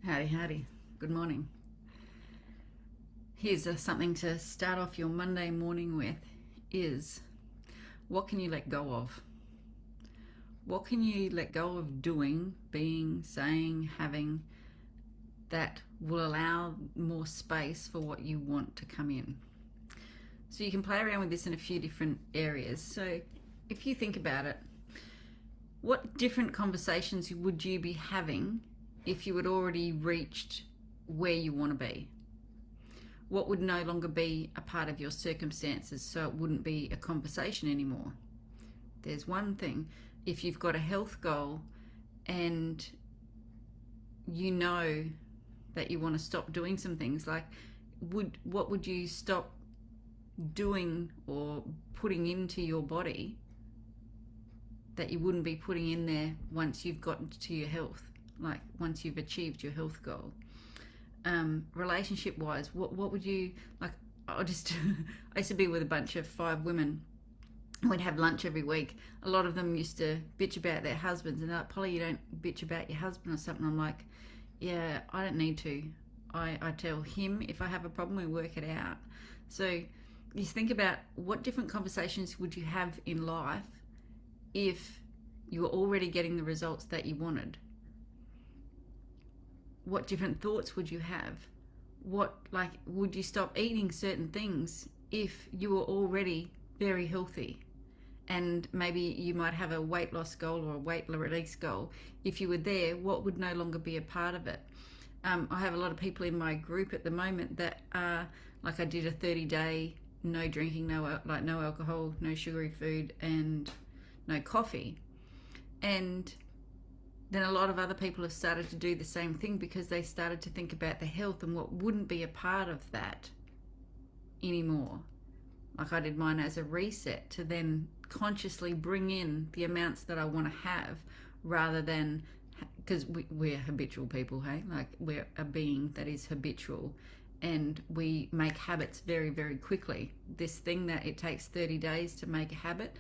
Howdy, howdy. Good morning. Here's something to start off your Monday morning with is what can you let go of? What can you let go of doing, being, saying, having that will allow more space for what you want to come in? So you can play around with this in a few different areas. So if you think about it, what different conversations would you be having if you had already reached where you want to be? What would no longer be a part of your circumstances, so it wouldn't be a conversation anymore? There's one thing. If you've got a health goal and you know that you want to stop doing some things, like what would you stop doing or putting into your body that you wouldn't be putting in there once you've gotten to your health? Like once you've achieved your health goal. Relationship wise, what would you like? I used to be with a bunch of 5 women. We'd have lunch every week. A lot of them used to bitch about their husbands, and they're like, Polly, you don't bitch about your husband or something. I'm like, yeah, I don't need to. I tell him if I have a problem, we work it out. So you think about what different conversations would you have in life if you were already getting the results that you wanted? What different thoughts would you have? Would you stop eating certain things if you were already very healthy? And maybe you might have a weight loss goal or a weight release goal. If you were there, what would no longer be a part of it? I have a lot of people in my group at the moment that are, like, I did a 30-day no drinking, no alcohol, no sugary food, and no coffee. And then a lot of other people have started to do the same thing because they started to think about the health and what wouldn't be a part of that anymore. Like I did mine as a reset to then consciously bring in the amounts that I want to have, rather than, because we're habitual people, hey? Like we're a being that is habitual, and we make habits very, very quickly. This thing that it takes 30 days to make a habit,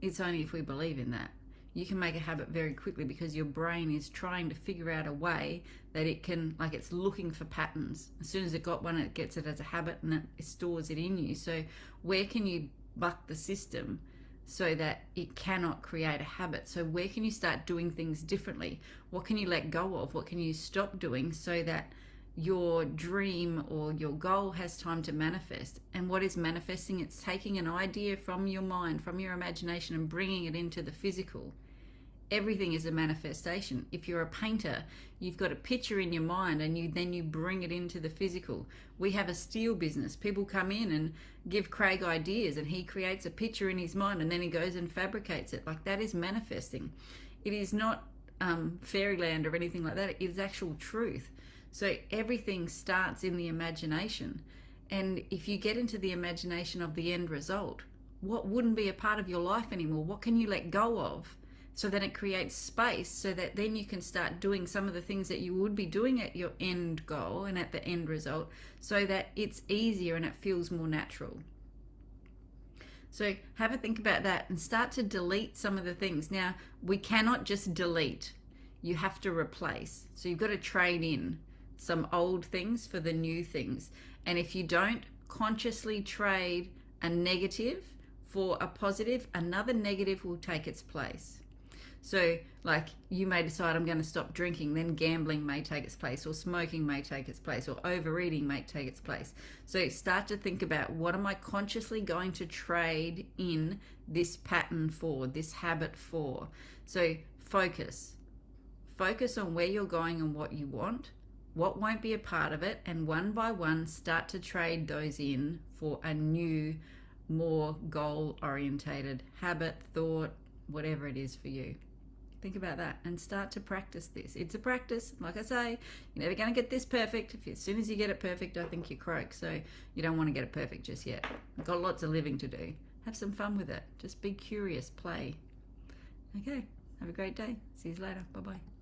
it's only if we believe in that. You can make a habit very quickly because your brain is trying to figure out a way that it can, like, it's looking for patterns. As soon as it got one, it gets it as a habit and it stores it in you. So where can you buck the system so that it cannot create a habit? So where can you start doing things differently? What can you let go of? What can you stop doing so that your dream or your goal has time to manifest? And what is manifesting? It's taking an idea from your mind, from your imagination, and bringing it into the physical. Everything is a manifestation. If you're a painter, you've got a picture in your mind and then you bring it into the physical. We have a steel business. People come in and give Craig ideas and he creates a picture in his mind and then he goes and fabricates it. Like, that is manifesting. It is not fairyland or anything like that. It is actual truth. So everything starts in the imagination. And if you get into the imagination of the end result, what wouldn't be a part of your life anymore? What can you let go of? So that it creates space, so that then you can start doing some of the things that you would be doing at your end goal and at the end result, so that it's easier and it feels more natural. So have a think about that and start to delete some of the things. Now, we cannot just delete. You have to replace. So you've got to trade in some old things for the new things. And if you don't consciously trade a negative for a positive, another negative will take its place. So, like, you may decide, I'm going to stop drinking, then gambling may take its place, or smoking may take its place, or overeating may take its place. So start to think about, what am I consciously going to trade in this pattern for, this habit for? So focus on where you're going and what you want, what won't be a part of it, and one by one start to trade those in for a new, more goal-orientated habit, thought, whatever it is for you. Think about that and start to practice this. It's a practice. Like I say, you're never going to get this perfect. As soon as you get it perfect, I think you croak. So you don't want to get it perfect just yet. You've got lots of living to do. Have some fun with it. Just be curious. Play. Okay. Have a great day. See you later. Bye-bye.